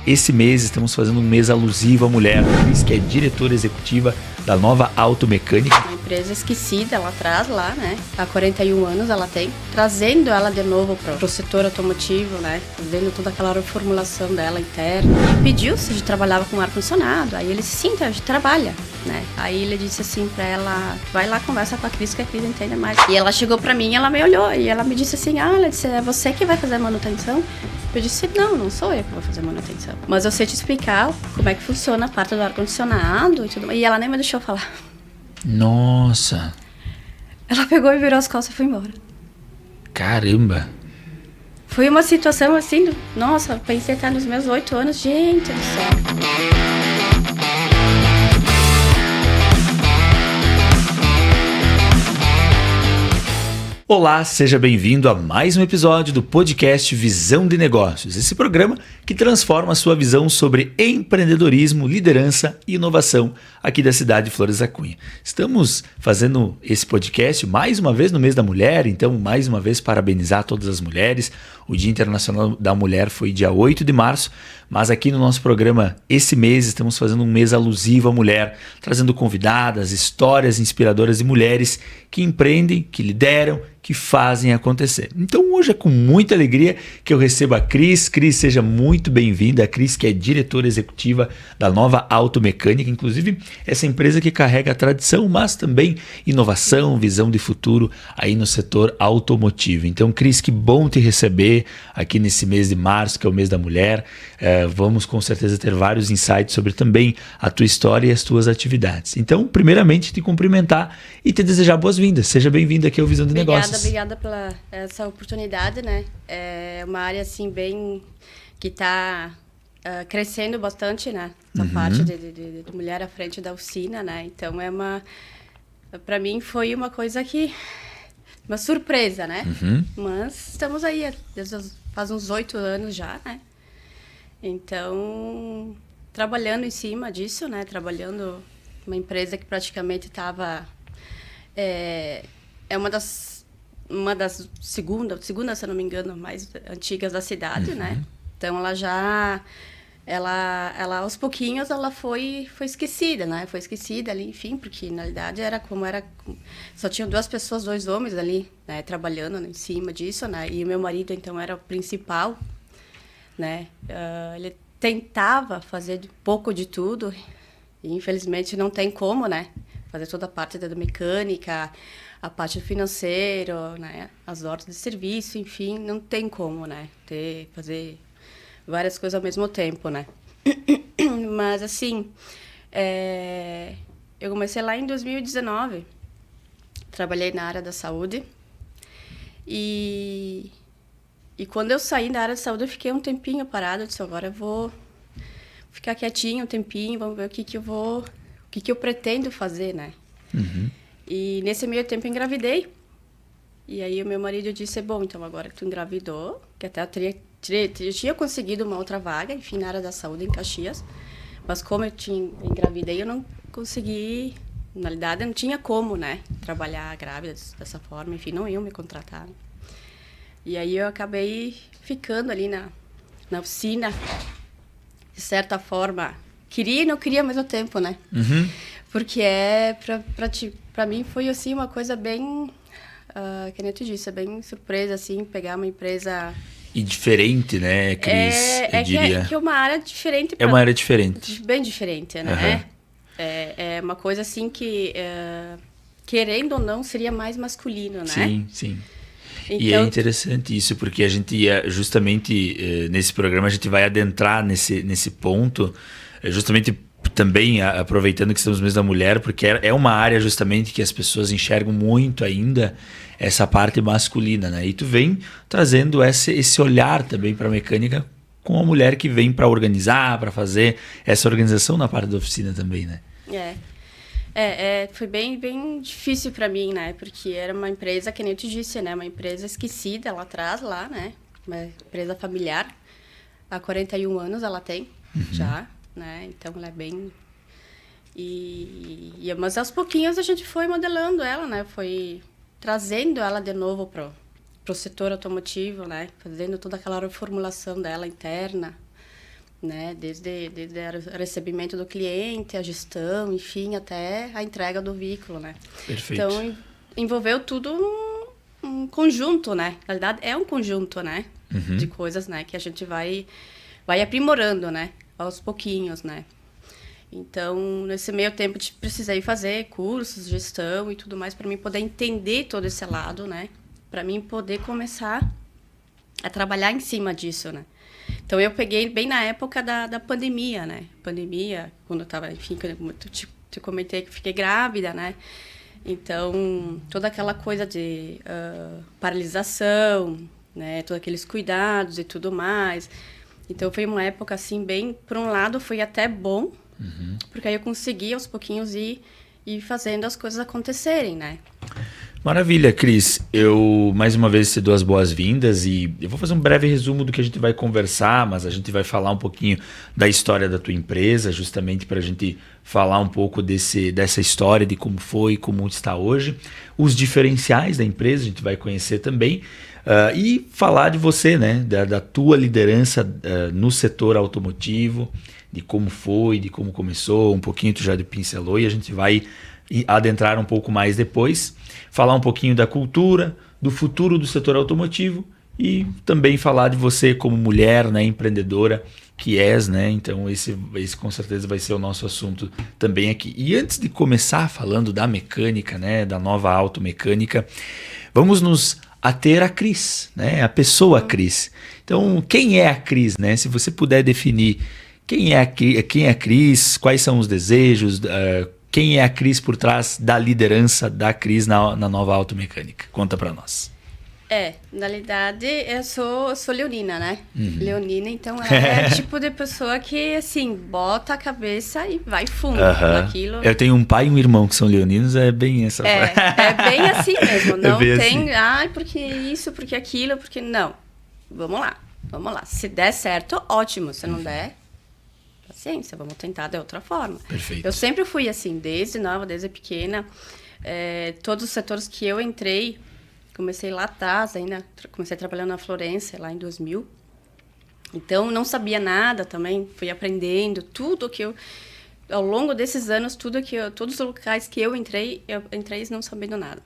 esse mês estamos fazendo um mês alusivo à mulher. A Cris, que é diretora executiva da Nova Automecânica. Uma empresa esquecida lá atrás, né? Há 41 anos ela tem, trazendo ela de novo para o setor automotivo, né? Fazendo toda aquela reformulação dela interna. E pediu se a gente trabalhava com ar-condicionado. Aí ele disse, sim, a gente trabalha, né? Aí ele disse assim para ela, vai lá, conversa com a Cris, que a Cris entende mais. E ela chegou para mim, ela me olhou e ela me disse assim, ela disse, é você que vai fazer a manutenção? Eu disse, não sou eu que vou fazer a manutenção. Mas eu sei te explicar como é que funciona a parte do ar-condicionado e tudo. E ela nem me deixou falar. Nossa! Ela pegou e virou as costas e foi embora. Caramba! Foi uma situação assim, nossa, pensei estar nos meus 8 anos, gente do céu. Olá, seja bem-vindo a mais um episódio do podcast Visão de Negócios, esse programa que transforma a sua visão sobre empreendedorismo, liderança e inovação aqui da cidade de Flores da Cunha. Estamos fazendo esse podcast mais uma vez no mês da mulher, então mais uma vez parabenizar todas as mulheres. O Dia Internacional da Mulher foi dia 8 de março, mas aqui no nosso programa esse mês estamos fazendo um mês alusivo à mulher, trazendo convidadas, histórias inspiradoras de mulheres que empreendem, que lideram, que fazem acontecer. Então hoje é com muita alegria que eu recebo a Cris. Cris, seja muito bem-vinda. A Cris, que é diretora executiva da Nova Automecânica, inclusive essa empresa que carrega a tradição, mas também inovação, visão de futuro aí no setor automotivo. Então, Cris, que bom te receber aqui nesse mês de março, que é o mês da mulher. Vamos com certeza ter vários insights sobre também a tua história e as tuas atividades. Então, primeiramente, te cumprimentar e te desejar boas-vindas. Seja bem-vinda aqui ao Visão de Negócios. Obrigada pela essa oportunidade, né? É uma área assim bem que está crescendo bastante, né? Essa parte de mulher à frente da oficina, né? Então para mim foi uma coisa uma surpresa, né? Mas estamos aí faz uns 8 anos já, né? Então trabalhando em cima disso, né? Trabalhando uma empresa que praticamente estava uma das segunda, se eu não me engano, mais antigas da cidade, né? Então ela aos pouquinhos ela foi esquecida, né? Foi esquecida ali, enfim, porque na realidade só tinham 2 pessoas, 2 homens ali, né, trabalhando em cima disso, né? E o meu marido então era o principal, né? Ele tentava fazer pouco de tudo e infelizmente não tem como, né? Fazer toda a parte da mecânica, a parte financeira, né? As ordens de serviço, enfim, não tem como, né? Fazer várias coisas ao mesmo tempo, né? Mas, assim, eu comecei lá em 2019, trabalhei na área da saúde e quando eu saí da área da saúde, eu fiquei um tempinho parada, eu disse, agora eu vou ficar quietinha um tempinho, vamos ver o que eu pretendo fazer, né? E nesse meio tempo eu engravidei. E aí o meu marido disse, bom, então agora que tu engravidou, que até eu tinha conseguido uma outra vaga, enfim, na área da saúde em Caxias, mas como engravidei, eu não consegui, na realidade eu não tinha como, né, trabalhar grávida dessa forma, enfim, não iam me contratar. E aí eu acabei ficando ali na oficina, de certa forma, queria e não queria ao mesmo tempo, né? Porque pra mim foi assim uma coisa bem, que nem eu te disse, bem surpresa, assim, pegar uma empresa... E diferente, né, Cris? Eu diria. Que é uma área diferente. É uma área diferente. Bem diferente, né? É uma coisa assim que, querendo ou não, seria mais masculino, né? Sim, sim. Então... E é interessante isso, porque a gente justamente nesse programa a gente vai adentrar nesse ponto, justamente também aproveitando que estamos no mês da mulher, porque é uma área justamente que as pessoas enxergam muito ainda essa parte masculina, né? E tu vem trazendo esse olhar também para a mecânica com a mulher que vem para organizar, para fazer essa organização na parte da oficina também, né? Foi bem difícil para mim, né? Porque era uma empresa, que nem eu te disse, né? Uma empresa esquecida lá atrás, né? Uma empresa familiar. Há 41 anos ela tem já, né? Então ela é bem... Mas aos pouquinhos a gente foi modelando ela, né? Foi trazendo ela de novo pro setor automotivo, né? Fazendo toda aquela reformulação dela interna, né? Desde o recebimento do cliente, a gestão, enfim, até a entrega do veículo, né? Perfeito. Então, envolveu tudo um conjunto, né? Na verdade, é um conjunto, né? De coisas, né? Que a gente vai aprimorando, né? Aos pouquinhos, né? Então, nesse meio tempo, precisei fazer cursos, gestão e tudo mais, para mim poder entender todo esse lado, né? Para mim poder começar a trabalhar em cima disso, né? Então, eu peguei bem na época da pandemia, né? Pandemia, quando eu estava, enfim, como eu te comentei que fiquei grávida, né? Então, toda aquela coisa de paralisação, né? Todos aqueles cuidados e tudo mais. Então, foi uma época, assim, bem... Por um lado, foi até bom, porque aí eu consegui, aos pouquinhos, ir fazendo as coisas acontecerem, né? Maravilha, Cris. Eu, mais uma vez, te dou as boas-vindas e eu vou fazer um breve resumo do que a gente vai conversar, mas a gente vai falar um pouquinho da história da tua empresa, justamente para a gente falar um pouco dessa história, de como foi, como está hoje, os diferenciais da empresa, a gente vai conhecer também, e falar de você, né, da tua liderança no setor automotivo, de como foi, de como começou, um pouquinho tu já pincelou e a gente vai adentrar um pouco mais depois, falar um pouquinho da cultura, do futuro do setor automotivo e também falar de você como mulher, né, empreendedora que és, né? Então esse com certeza vai ser o nosso assunto também aqui. E antes de começar falando da mecânica, né, da nova automecânica, vamos nos ater a Cris, né, a pessoa Cris. Então, quem é a Cris, né? Se você puder definir quem é a Cris, quais são os desejos, quem é a Cris por trás da liderança da Cris na nova automecânica? Conta pra nós. Na realidade, eu sou leonina, né? Leonina, então ela é o tipo de pessoa que, assim, bota a cabeça e vai fundo naquilo. Eu tenho um pai e um irmão que são leoninos, é bem essa... É bem assim mesmo, não tem, assim. Ai, porque isso, porque aquilo, porque... Não, vamos lá. Se der certo, ótimo, se não der... Paciência, vamos tentar de outra forma. Perfeito. Eu sempre fui assim, desde nova, desde pequena. Todos os setores que eu entrei, comecei lá atrás, ainda comecei trabalhando na Florência, lá em 2000. Então, não sabia nada também, fui aprendendo tudo que eu... Ao longo desses anos, todos os locais que eu entrei não sabendo nada.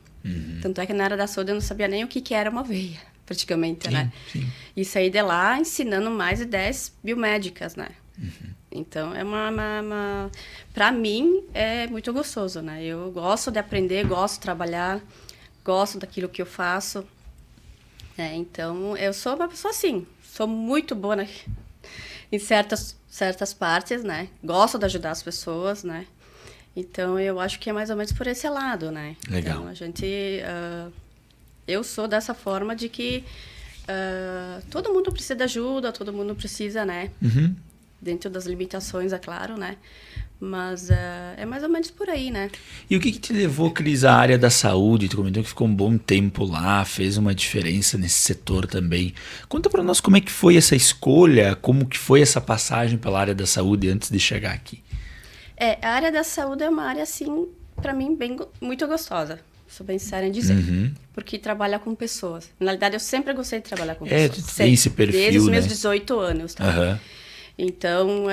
Tanto é que na área da saúde eu não sabia nem o que era uma veia, praticamente, né? Sim. E saí de lá ensinando mais de 10 biomédicas, né? Então, para mim, é muito gostoso, né? Eu gosto de aprender, gosto de trabalhar, gosto daquilo que eu faço. Então, eu sou uma pessoa assim, sou muito boa em certas partes, né? Gosto de ajudar as pessoas, né? Então, eu acho que é mais ou menos por esse lado, né? Legal. Então, eu sou dessa forma de que todo mundo precisa de ajuda, todo mundo precisa, né? Dentro das limitações, é claro, né? Mas é mais ou menos por aí, né? E o que te levou, Cris, à área da saúde? Tu comentou que ficou um bom tempo lá, fez uma diferença nesse setor também. Conta para nós como é que foi essa escolha, como que foi essa passagem pela área da saúde antes de chegar aqui. A área da saúde é uma área, assim, para mim, muito gostosa. Sou bem séria em dizer. Porque trabalha com pessoas. Na realidade, eu sempre gostei de trabalhar com pessoas. Tem esse perfil, desde os meus né? 18 anos, tá? Então,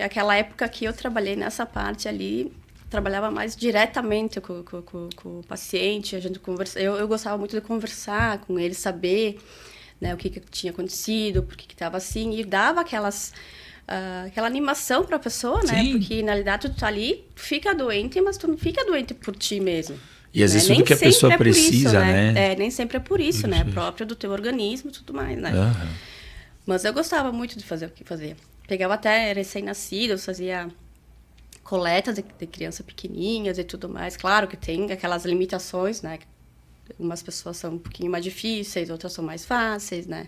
aquela época que eu trabalhei nessa parte ali, trabalhava mais diretamente com o paciente, a gente conversa. Eu gostava muito de conversar com ele, saber, né, o que tinha acontecido, por que estava assim, e dava aquela animação para a pessoa, né? Sim. Porque, na realidade, tu tá ali, tu fica doente, mas tu não fica doente por ti mesmo. E às vezes tudo que a pessoa precisa, isso, né? Nem sempre é por isso, né? É próprio do teu organismo e tudo mais, né? Mas eu gostava muito de fazer o que fazia. Pegava até recém-nascidos, fazia coletas de crianças pequenininhas e tudo mais. Claro que tem aquelas limitações, né? Umas pessoas são um pouquinho mais difíceis, outras são mais fáceis, né?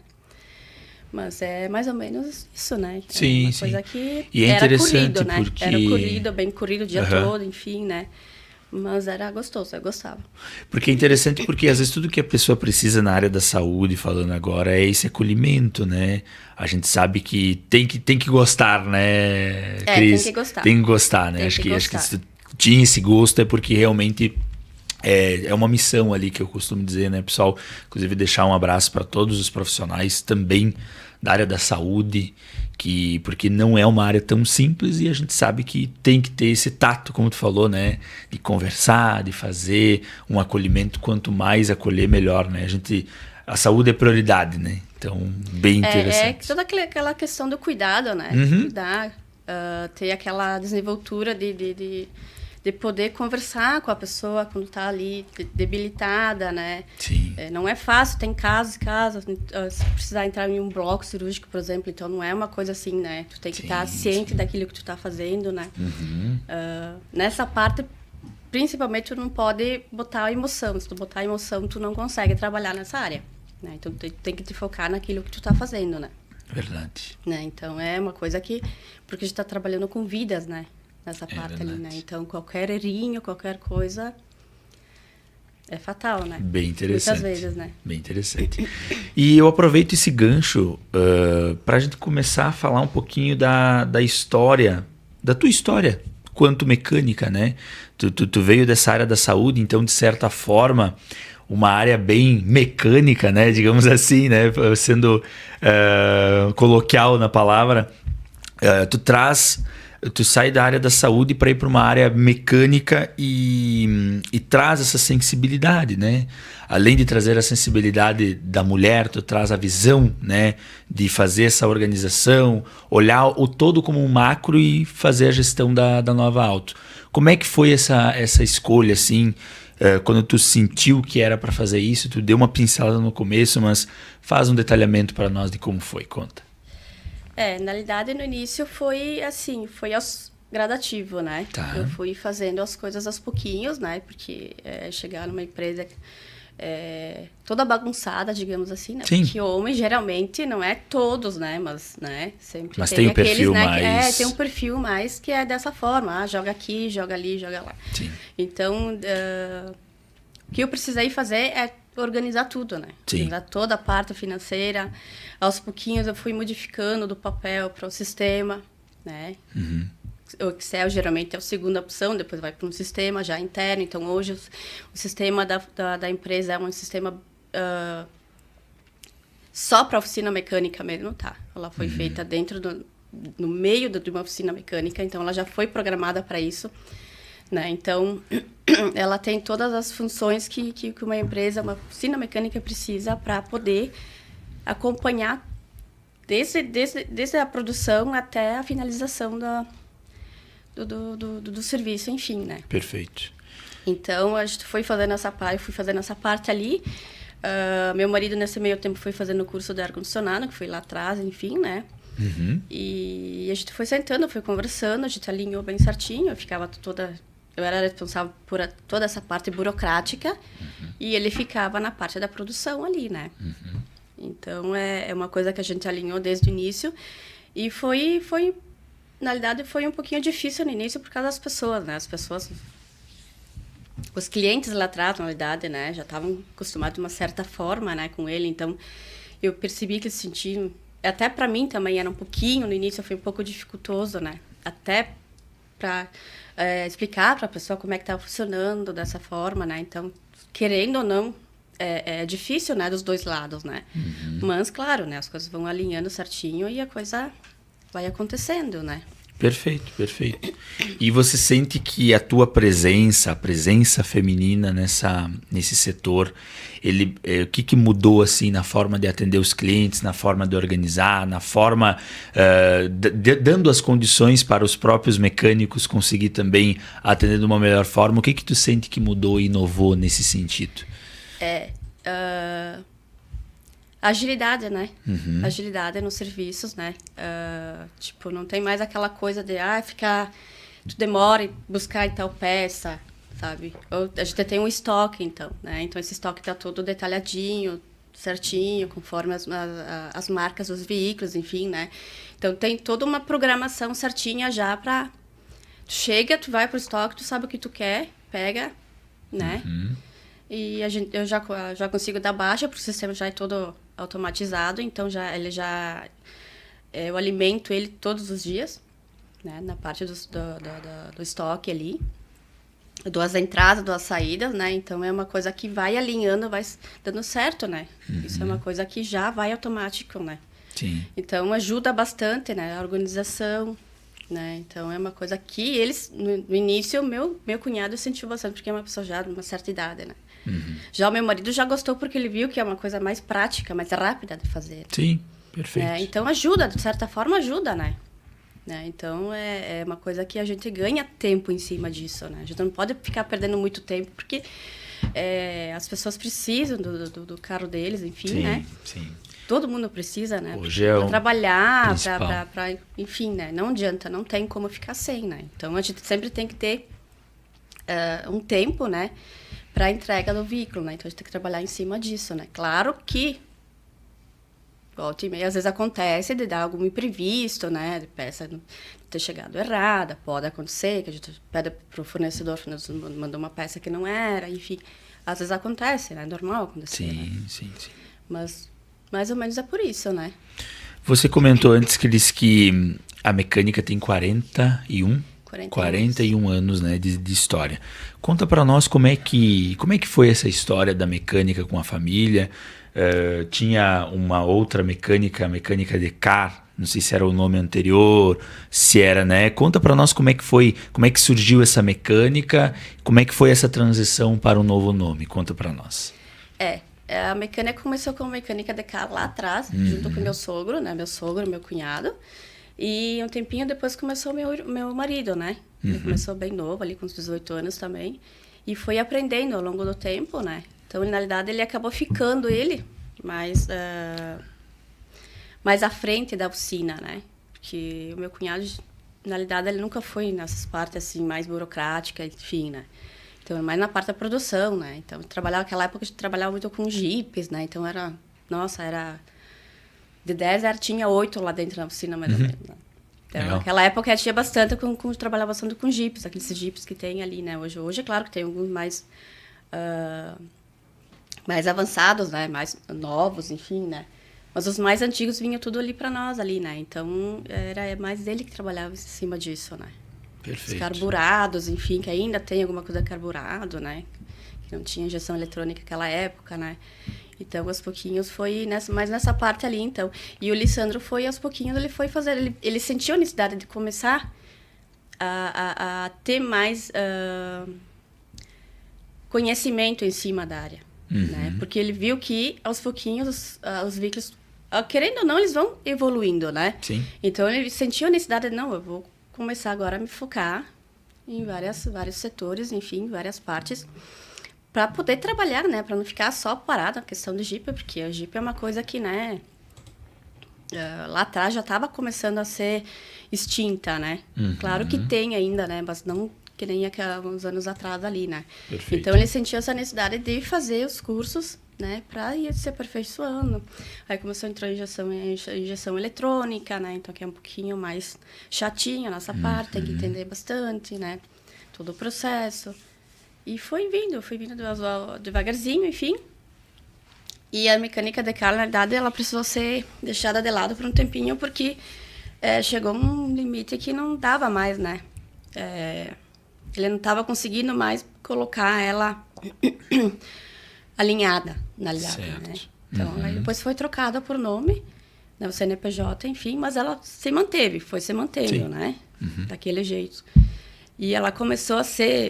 Mas é mais ou menos isso, né? Sim, uma coisa que e é era interessante corrido, né? porque... Era corrido, bem corrido o dia todo, enfim, né? Mas era gostoso, eu gostava. Porque é interessante porque às vezes tudo que a pessoa precisa na área da saúde, falando agora, é esse acolhimento, né? A gente sabe que tem que gostar, né, Cris? Tem que gostar. Tem que gostar, né? Acho que se tinha esse gosto é porque realmente é uma missão ali que eu costumo dizer, né, pessoal? Inclusive deixar um abraço para todos os profissionais também da área da saúde, porque não é uma área tão simples e a gente sabe que tem que ter esse tato, como tu falou, né? De conversar, de fazer um acolhimento, quanto mais acolher, melhor, né? A saúde é prioridade, né? Então, bem interessante. É toda aquela questão do cuidado, né? Cuidar, ter aquela desenvoltura de poder conversar com a pessoa quando está ali debilitada, né? Sim. Não é fácil, tem casos, se precisar entrar em um bloco cirúrgico, por exemplo, então não é uma coisa assim, né? Tu tem que estar ciente daquilo que tu está fazendo, né? Nessa parte, principalmente, tu não pode botar emoção. Se tu botar emoção, tu não consegue trabalhar nessa área, né? Então, tu tem que te focar naquilo que tu está fazendo, né? Verdade. Né? Então, é uma coisa porque a gente está trabalhando com vidas, né? Nessa parte ali, né? Então, qualquer errinho, qualquer coisa é fatal, né? Bem interessante. Muitas vezes, né? Bem interessante. E eu aproveito esse gancho para a gente começar a falar um pouquinho da história, da tua história quanto mecânica, né? Tu veio dessa área da saúde, então, de certa forma, uma área bem mecânica, né? Digamos assim, né? Sendo coloquial na palavra, tu sai da área da saúde para ir para uma área mecânica e traz essa sensibilidade, né? Além de trazer a sensibilidade da mulher, tu traz a visão, né? De fazer essa organização, olhar o todo como um macro e fazer a gestão da Nova Auto. Como é que foi essa escolha, assim, quando tu sentiu que era para fazer isso? Tu deu uma pincelada no começo, mas faz um detalhamento para nós de como foi, conta. Na realidade, no início foi assim, foi gradativo, né? Tá. Eu fui fazendo as coisas aos pouquinhos, né? Porque chegar numa empresa toda bagunçada, digamos assim, né? Sim. Porque homem, geralmente, não é todos, né? Mas, né? Sempre Mas tem um aqueles, perfil né? mais... Tem um perfil mais que é dessa forma. Joga aqui, joga ali, joga lá. Sim. Então, o que eu precisei fazer é organizar tudo, né? Sim. Organizar toda a parte financeira. Aos pouquinhos eu fui modificando do papel para o sistema, né? O Excel geralmente é a segunda opção, depois vai para um sistema já interno. Então, hoje o sistema da empresa é um sistema só para oficina mecânica mesmo, tá? Ela foi feita no meio de uma oficina mecânica, então ela já foi programada para isso, né? Então, ela tem todas as funções que uma empresa, uma oficina mecânica precisa para poder acompanhar desde a produção até a finalização do serviço, enfim, né? Perfeito. Então, a gente foi fazendo essa parte ali. Meu marido, nesse meio tempo, foi fazendo o curso de ar-condicionado, que foi lá atrás, enfim, né? E a gente foi sentando, foi conversando, a gente alinhou bem certinho, eu era responsável por toda essa parte burocrática e ele ficava na parte da produção ali, né? Então, é uma coisa que a gente alinhou desde o início e na realidade, foi um pouquinho difícil no início por causa das pessoas, né? Os clientes lá atrás, na realidade, né? Já estavam acostumados de uma certa forma, né? Com ele, então eu percebi que eles sentiam... Até para mim também era um pouquinho, no início foi um pouco dificultoso, né? Até para explicar para a pessoa como é que estava funcionando dessa forma, né? Então, querendo ou não, é difícil, né? Dos dois lados, né? Mas, claro, né? As coisas vão alinhando certinho e a coisa vai acontecendo, né? Perfeito, perfeito. E você sente que a tua presença, a presença feminina nesse setor, o que mudou assim na forma de atender os clientes, na forma de organizar, na forma dando as condições para os próprios mecânicos conseguir também atender de uma melhor forma? O que tu sente que mudou e inovou nesse sentido? Agilidade, né? Agilidade nos serviços, né? Não tem mais aquela coisa de tu demora em buscar tal peça, sabe? A gente tem um estoque, então, né? Então, esse estoque está todo detalhadinho, certinho, conforme as marcas dos veículos, enfim, né? Então, tem toda uma programação certinha já para... Tu chega, tu vai pro estoque, tu sabe o que tu quer, pega, né? E eu já consigo dar baixa, porque o sistema já é todo automatizado, então eu alimento ele todos os dias, né, na parte do estoque ali. Eu dou as entradas, dou as saídas, né? Então é uma coisa que vai alinhando, vai dando certo, né? Isso é uma coisa que já vai automático, né? Sim. Então, ajuda bastante, né? A organização, né? Então, é uma coisa que eles, no início, meu cunhado sentiu bastante, porque é uma pessoa já de uma certa idade, né? Já o meu marido já gostou porque ele viu que é uma coisa mais prática, mais rápida de fazer. Sim, perfeito. Então, ajuda, de certa forma, ajuda, né? Então, é uma coisa que a gente ganha tempo em cima disso, né? A gente não pode ficar perdendo muito tempo, porque as pessoas precisam do carro deles, enfim, sim, né? Sim. Todo mundo precisa, né? Hoje é pra trabalhar, pra, enfim, né? Não adianta, não tem como ficar sem, né? Então, a gente sempre tem que ter um tempo, né? Para a entrega do veículo, né? Então, a gente tem que trabalhar em cima disso, né? Claro que volta e meia, às vezes acontece de dar algum imprevisto, né? De peça ter chegado errada, pode acontecer, que a gente pede para o fornecedor mandou uma peça que não era, enfim. Às vezes acontece, né? É normal acontecer. Sim, né? sim. Mas, mais ou menos é por isso, né? Você comentou antes que disse que a mecânica tem 41 anos, né, de história. Conta para nós como é que foi essa história da mecânica com a família. Tinha uma outra mecânica de car, não sei se era o nome anterior, se era, né? Conta para nós como é que surgiu essa mecânica, como é que foi essa transição para o novo nome. Conta para nós. A mecânica começou como mecânica de car lá atrás, junto com meu sogro, né? Meu sogro, meu cunhado. E um tempinho depois começou meu marido, né? Ele começou bem novo, ali com uns 18 anos também. E foi aprendendo ao longo do tempo, né? Então, na realidade, ele acabou ficando mais à frente da oficina, né? Porque o meu cunhado, na realidade, ele nunca foi nessas partes assim, mais burocráticas, enfim, né? Então, mais na parte da produção, né? Então, naquela época, a gente trabalhava muito com jipes, né? Então, de 10, tinha 8 lá dentro da oficina, mais ou menos, né? Então, naquela época, tinha bastante, trabalhava bastante com jipes, aqueles jipes que tem ali, né? Hoje é claro que tem alguns mais avançados, né? Mais novos, enfim, né? Mas os mais antigos vinham tudo ali para nós, ali, né? Então, era mais ele que trabalhava em cima disso, né? Perfeito. Os carburados, enfim, que ainda tem alguma coisa carburado, né? Que não tinha injeção eletrônica naquela época, né? Então, aos pouquinhos foi mais nessa parte ali, então. E o Lissandro foi, aos pouquinhos, ele foi fazer... Ele sentiu a necessidade de começar a ter mais conhecimento em cima da área, né? Porque ele viu que, aos pouquinhos, os veículos, querendo ou não, eles vão evoluindo, né? Sim. Então, ele sentiu a necessidade de, não, eu vou começar agora a me focar em vários setores, enfim, várias partes, para poder trabalhar, né? Para não ficar só parado na questão do Jeep, porque a Jeep é uma coisa que, né? Lá atrás já estava começando a ser extinta, né? Claro que tem ainda, né? Mas não que nem uns anos atrás ali, né? Perfeito. Então, ele sentiu essa necessidade de fazer os cursos, né? Para ir se aperfeiçoando. Aí começou a entrar injeção eletrônica, né? Então, que é um pouquinho mais chatinho a nossa parte, tem que entender bastante, né? Todo o processo. E foi vindo devagarzinho, enfim. E a mecânica de carro, na verdade, ela precisou ser deixada de lado por um tempinho, porque chegou um limite que não dava mais, né? Ele não estava conseguindo mais colocar ela alinhada, na realidade, né? Então, aí depois foi trocada por nome, né? O CNPJ, enfim, mas ela se manteve, Sim. né? Daquele jeito. E ela começou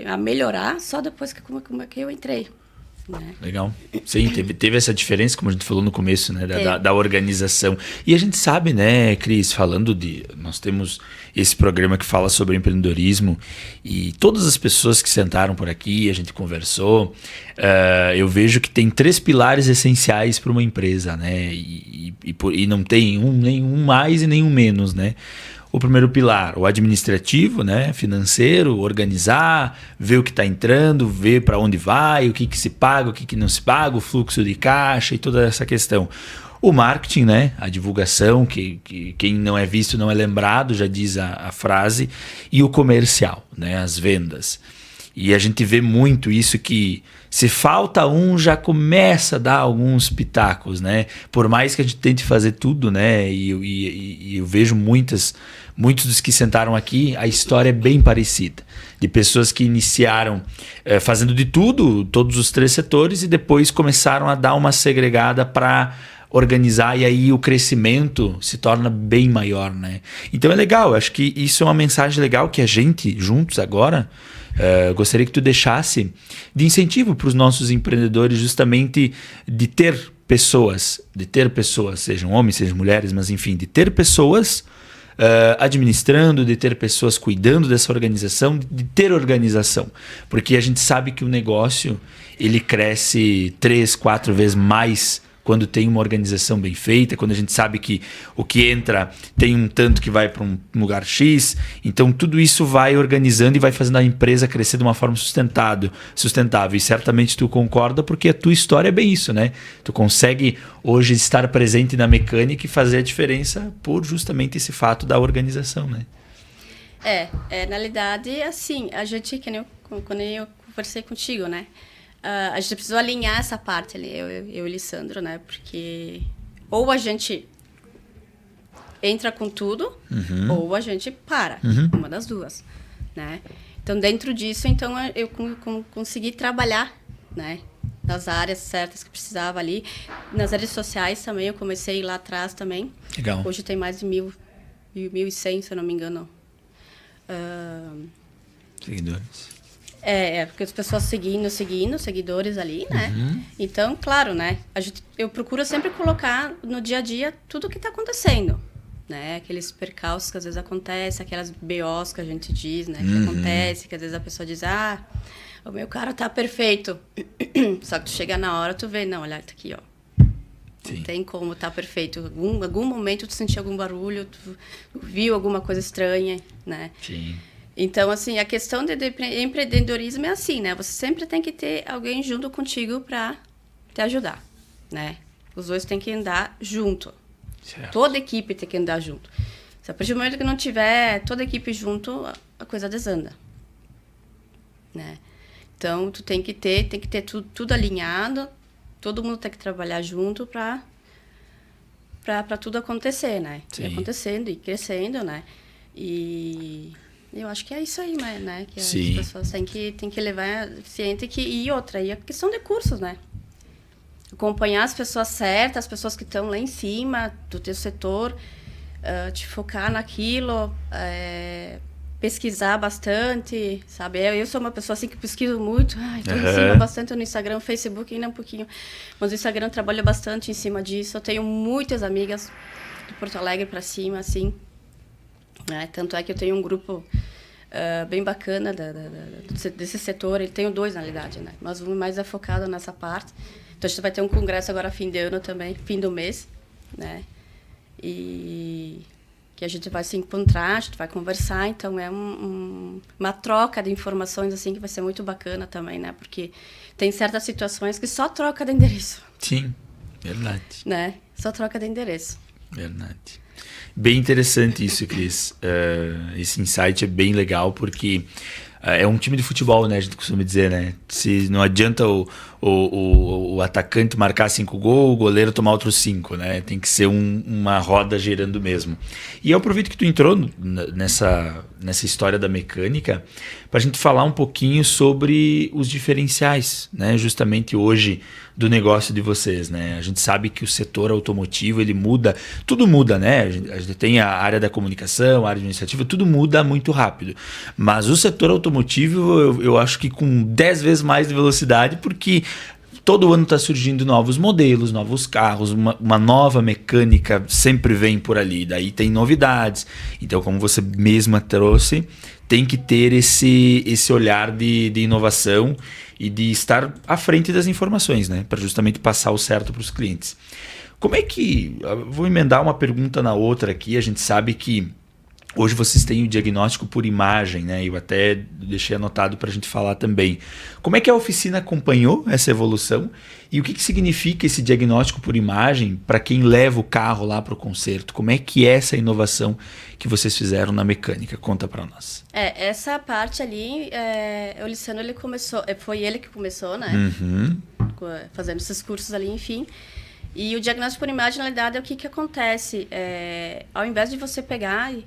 a melhorar só depois que eu entrei, né? Legal. Sim, teve essa diferença, como a gente falou no começo, né? Da organização. E a gente sabe, né, Cris, nós temos esse programa que fala sobre empreendedorismo e todas as pessoas que sentaram por aqui, a gente conversou, eu vejo que tem 3 pilares essenciais para uma empresa, né? E não tem nenhum mais e nenhum menos, né? O primeiro pilar, o administrativo, né, financeiro, organizar, ver o que está entrando, ver para onde vai, o que se paga, o que não se paga, o fluxo de caixa e toda essa questão. O marketing, né, a divulgação, que quem não é visto não é lembrado, já diz a frase, e o comercial, né, as vendas. E a gente vê muito isso que se falta já começa a dar alguns pitacos, né? Por mais que a gente tente fazer tudo, né? E eu vejo muitos dos que sentaram aqui, a história é bem parecida. De pessoas que iniciaram fazendo de tudo, todos os 3 setores, e depois começaram a dar uma segregada para organizar e aí o crescimento se torna bem maior, né? Então é legal, eu acho que isso é uma mensagem legal que a gente, juntos agora, gostaria que tu deixasse de incentivo para os nossos empreendedores, justamente de ter pessoas, sejam homens, sejam mulheres, mas enfim, de ter pessoas administrando, de ter pessoas cuidando dessa organização, de ter organização. Porque a gente sabe que o negócio ele cresce 3, 4 vezes mais quando tem uma organização bem feita, quando a gente sabe que o que entra tem um tanto que vai para um lugar X. Então tudo isso vai organizando e vai fazendo a empresa crescer de uma forma sustentável. E certamente tu concorda, porque a tua história é bem isso, né? Tu consegue hoje estar presente na mecânica e fazer a diferença por justamente esse fato da organização, né? Na realidade, assim, a gente, quando eu conversei contigo, né? A gente precisou alinhar essa parte ali, eu e o Lissandro, né? Porque ou a gente entra com tudo, ou a gente para, uma das duas, né? Então, dentro disso, então, eu consegui trabalhar, né? Nas áreas certas que precisava ali. Nas redes sociais também, eu comecei lá atrás também. Legal. Hoje tem mais de 1.100, se eu não me engano. Seguidores. Porque as pessoas seguindo, seguidores ali, né? Então, claro, né? Eu procuro sempre colocar no dia a dia tudo o que está acontecendo, né? Aqueles percalços que às vezes acontecem, aquelas BOs que a gente diz, né? Que acontece, que às vezes a pessoa diz, o meu cara tá perfeito. Só que tu chega na hora, tu vê, não, olha, tá aqui, ó. Sim. Não tem como tá perfeito. Algum momento tu sentiu algum barulho, tu viu alguma coisa estranha, né? Sim. Então, assim, a questão de empreendedorismo é assim, né? Você sempre tem que ter alguém junto contigo para te ajudar, né? Os dois têm que andar junto. Certo. Toda equipe tem que andar junto. Se a partir do momento que não tiver toda a equipe junto, a coisa desanda, né? Então, tu tem que ter tudo alinhado, todo mundo tem que trabalhar junto para tudo acontecer, né? Sim. Ir acontecendo e crescendo, né? E eu acho que é isso aí, né? Que as pessoas têm que levar ciente e outra. E a questão de cursos, né? Acompanhar as pessoas certas, as pessoas que estão lá em cima do teu setor, te focar naquilo, pesquisar bastante, sabe? Eu sou uma pessoa assim que pesquiso muito, então ensino bastante no Instagram, no Facebook ainda um pouquinho, mas o Instagram trabalha bastante em cima disso. Eu tenho muitas amigas de Porto Alegre para cima, assim, né? Tanto é que eu tenho um grupo bem bacana desse setor. Eu tenho 2, na realidade, né? Mas um mais é focado nessa parte. Então, a gente vai ter um congresso agora fim de ano também, fim do mês, né? E que a gente vai se encontrar, a gente vai conversar. Então, é uma troca de informações, assim, que vai ser muito bacana também, né? Porque tem certas situações que só troca de endereço. Sim, verdade. Né? Só troca de endereço. Verdade. Bem interessante isso, Cris. Esse insight é bem legal, porque é um time de futebol, né? A gente costuma dizer, né? Se não adianta o atacante marcar 5 gols, o goleiro tomar outros 5, né? Tem que ser uma roda girando mesmo. E eu aproveito que tu entrou nessa história da mecânica para a gente falar um pouquinho sobre os diferenciais, né? Justamente hoje do negócio de vocês, né? A gente sabe que o setor automotivo, ele muda, tudo muda, né? A gente tem a área da comunicação, a área administrativa, tudo muda muito rápido. Mas o setor automotivo, eu acho que com 10 vezes mais de velocidade, porque todo ano está surgindo novos modelos, novos carros, uma nova mecânica sempre vem por ali, daí tem novidades. Então, como você mesma trouxe, tem que ter esse olhar de inovação e de estar à frente das informações, né? Para justamente passar o certo para os clientes. Como é que... Vou emendar uma pergunta na outra aqui. A gente sabe que hoje vocês têm o diagnóstico por imagem, né? Eu até deixei anotado para a gente falar também. Como é que a oficina acompanhou essa evolução e o que significa esse diagnóstico por imagem para quem leva o carro lá para o concerto? Como é que é essa inovação que vocês fizeram na mecânica? Conta para nós. Essa parte ali, o Lissandro, ele começou, foi ele que começou, né? Fazendo esses cursos ali, enfim. E o diagnóstico por imagem, na realidade, é o que acontece. Ao invés de você pegar e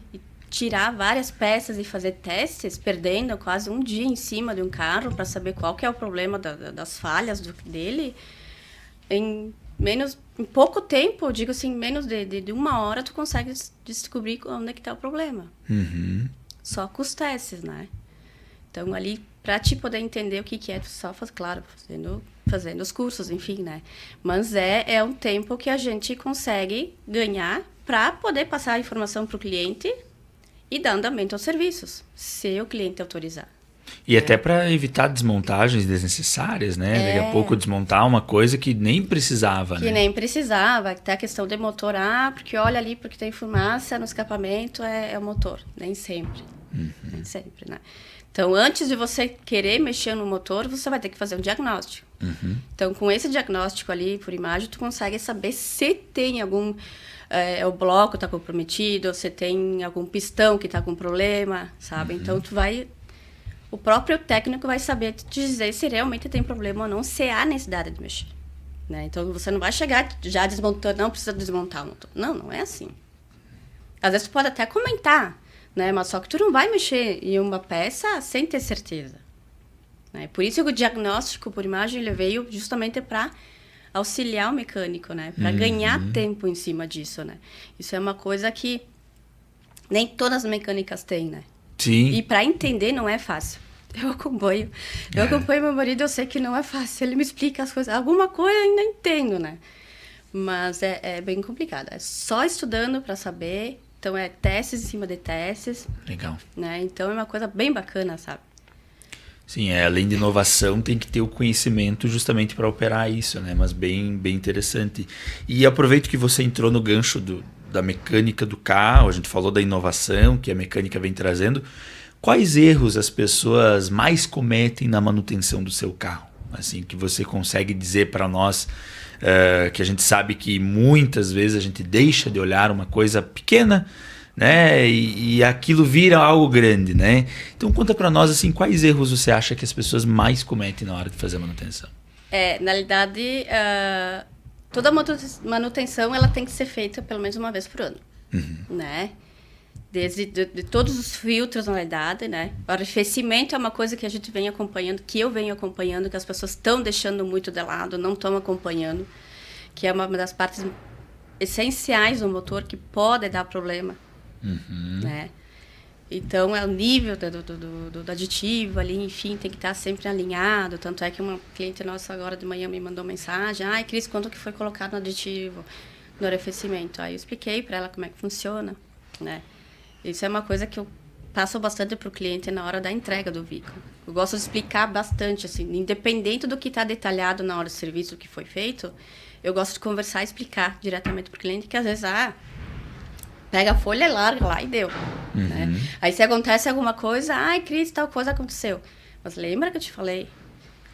tirar várias peças e fazer testes, perdendo quase um dia em cima de um carro para saber qual que é o problema das falhas dele, em em pouco tempo, eu digo assim, menos de 1 hora, tu consegue descobrir onde é que tá o problema. Só com os testes, né? Então, ali, para te poder entender o que é, tu só faz, claro, fazendo os cursos, enfim, né? Mas é um tempo que a gente consegue ganhar para poder passar a informação para o cliente e dar andamento aos serviços, se o cliente autorizar. E até para evitar desmontagens desnecessárias, né? Daqui a pouco desmontar uma coisa que nem precisava, Que nem precisava, até a questão de motor, porque olha ali, porque tem fumaça no escapamento, é o motor. Nem sempre. Nem sempre, né? Então, antes de você querer mexer no motor, você vai ter que fazer um diagnóstico. Então, com esse diagnóstico ali, por imagem, tu consegue saber se tem algum... o bloco está comprometido, se tem algum pistão que está com problema, sabe? Então, o próprio técnico vai saber te dizer se realmente tem problema ou não, se há necessidade de mexer. Né? Então, você não vai chegar já desmontando, não precisa desmontar o motor. Não é assim. Às vezes, tu pode até comentar, né? Mas só que tu não vai mexer em uma peça sem ter certeza. Né? Por isso que o diagnóstico por imagem ele veio justamente para auxiliar o mecânico, né? Para ganhar tempo em cima disso, né? Isso é uma coisa que nem todas as mecânicas têm, né? Sim. E para entender não é fácil. Eu acompanho meu marido, eu sei que não é fácil. Ele me explica as coisas. Alguma coisa eu ainda entendo, né? Mas é bem complicado. É só estudando para saber. Então, é testes em cima de testes. Legal. Né? Então, é uma coisa bem bacana, sabe? Sim, além de inovação, tem que ter o conhecimento justamente para operar isso, né? Mas bem interessante. E aproveito que você entrou no gancho da mecânica do carro, a gente falou da inovação que a mecânica vem trazendo. Quais erros as pessoas mais cometem na manutenção do seu carro? Assim, que você consegue dizer para nós, que a gente sabe que muitas vezes a gente deixa de olhar uma coisa pequena, né? E aquilo vira algo grande, né? Então conta para nós assim, quais erros você acha que as pessoas mais cometem na hora de fazer a manutenção? Na realidade, toda manutenção ela tem que ser feita pelo menos uma vez por ano, né? Desde de todos os filtros, na realidade, né? O arrefecimento é uma coisa que a gente vem acompanhando, que eu venho acompanhando, que as pessoas estão deixando muito de lado, não estão acompanhando, que é uma das partes essenciais do motor que pode dar problema, né? Então, é o nível do aditivo ali, enfim, tem que estar sempre alinhado. Tanto é que uma cliente nossa agora de manhã me mandou mensagem, Cris, quanto que foi colocado no aditivo, no arrefecimento? Aí eu expliquei para ela como é que funciona, né? Isso é uma coisa que eu passo bastante para o cliente na hora da entrega do veículo. Eu gosto de explicar bastante, assim, independente do que está detalhado na hora do serviço que foi feito, eu gosto de conversar e explicar diretamente para o cliente, que às vezes, pega a folha, larga lá e deu. Né? Aí se acontece alguma coisa, Cris, tal coisa aconteceu. Mas lembra que eu te falei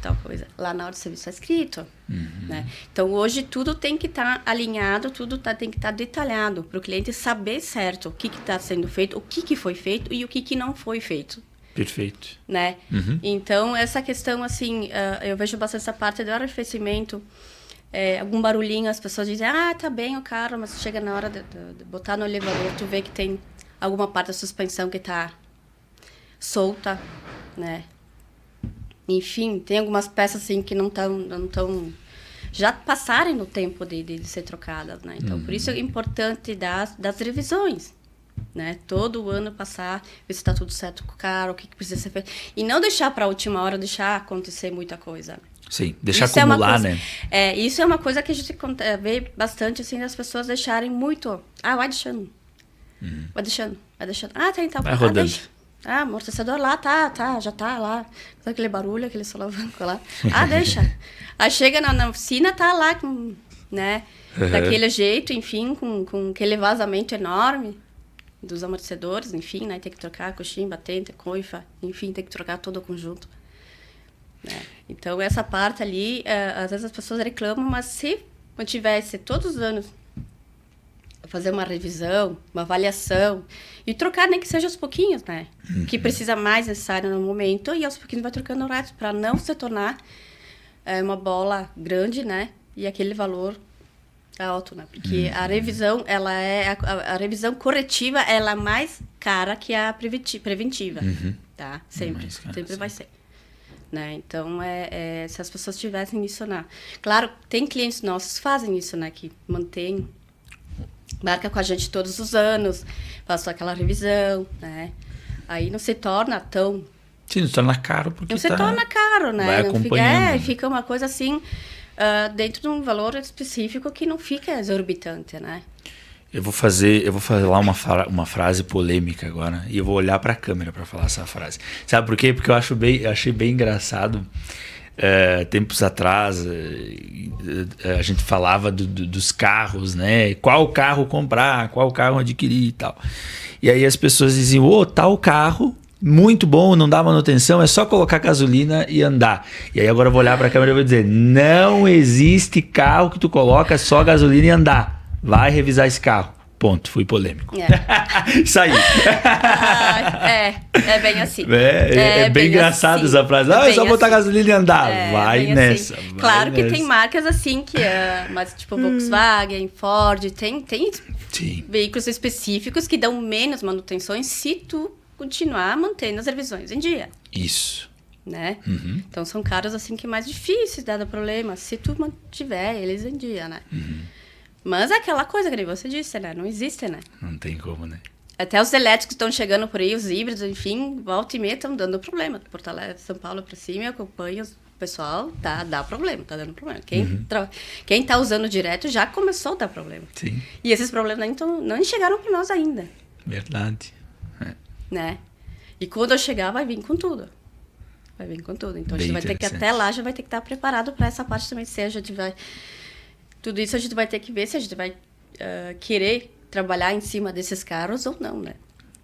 tal coisa? Lá na hora do serviço está escrito. Né? Então, hoje tudo tem que estar alinhado, tudo tem que estar detalhado para o cliente saber certo o que está sendo feito, o que foi feito e o que não foi feito. Perfeito. Né? Então, essa questão, assim, eu vejo bastante essa parte do arrefecimento. Algum barulhinho, as pessoas dizem, tá bem o carro, mas chega na hora de botar no elevador, tu vê que tem alguma parte da suspensão que está solta, né? Enfim, tem algumas peças assim que não estão já passarem no tempo de ser trocadas, né? Então, por isso é importante das revisões, né? Todo ano passar, ver se está tudo certo com o carro, o que precisa ser feito. E não deixar para a última hora, deixar acontecer muita coisa. Sim, deixar acumular, né? Isso é uma coisa que a gente vê bastante, assim, das pessoas deixarem muito. Vai deixando. Vai deixando. Tem tal. Vai rodando. Deixa. Amortecedor lá, já tá lá. Sabe aquele barulho, aquele solavanco lá? Deixa. Aí chega na oficina, tá lá, né? Daquele jeito, enfim, com aquele vazamento enorme dos amortecedores, enfim, né? Tem que trocar coxinha, batente, coifa, enfim, tem que trocar todo o conjunto. Né? Então, essa parte ali, às vezes as pessoas reclamam, mas se eu tivesse todos os anos fazer uma revisão, uma avaliação e trocar nem que seja aos pouquinhos, né? O que precisa mais necessário no momento e aos pouquinhos vai trocando o resto para não se tornar uma bola grande, né? E aquele valor alto, né? Porque a revisão, ela a revisão corretiva, ela é mais cara que a preventiva, tá? Sempre vai ser. né? Então, se as pessoas tivessem isso, né? Claro, tem clientes nossos que fazem isso, né? Que mantém, marca com a gente todos os anos, faz aquela revisão, né? Aí não se torna tão... Sim, não se torna caro porque não se torna caro, né? vai não acompanhando. fica uma coisa assim, dentro de um valor específico que não fica exorbitante, né? Eu vou falar uma frase polêmica agora e eu vou olhar para a câmera para falar essa frase. Sabe por quê? Porque eu achei bem engraçado. Tempos atrás a gente falava dos carros, né? Qual carro comprar, qual carro adquirir e tal. E aí as pessoas diziam, tal carro, muito bom, não dá manutenção, é só colocar gasolina e andar. E aí agora eu vou olhar para a câmera e vou dizer, não existe carro que tu coloca só gasolina e andar. Vai revisar esse carro. Ponto, fui polêmico. Saiu. É bem assim. É bem engraçado assim. Essa frase. É só botar gasolina e andar. Vai nessa. Assim. Claro que tem marcas assim que mas tipo Volkswagen, Ford, tem veículos específicos que dão menos manutenções se tu continuar mantendo as revisões em dia. Isso. Né? Então são carros assim que é mais difíceis de dar problema se tu mantiver eles em dia, né? Mas é aquela coisa que você disse, né? Não existe, né? Não tem como, né? Até os elétricos estão chegando por aí, os híbridos, enfim, volta e meia estão dando problema. Porto Alegre, São Paulo para cima, eu acompanho o pessoal, dá problema, tá dando problema. Quem tá usando direto já começou a dar problema. Sim. E esses problemas não chegaram para nós ainda. Verdade. Né? E quando eu chegar, vai vir com tudo. Vai vir com tudo. Então, a gente vai ter que, até lá, já vai ter que estar preparado para essa parte também, se a gente vai... Tudo isso a gente vai ter que ver se a gente vai querer trabalhar em cima desses carros ou não, né?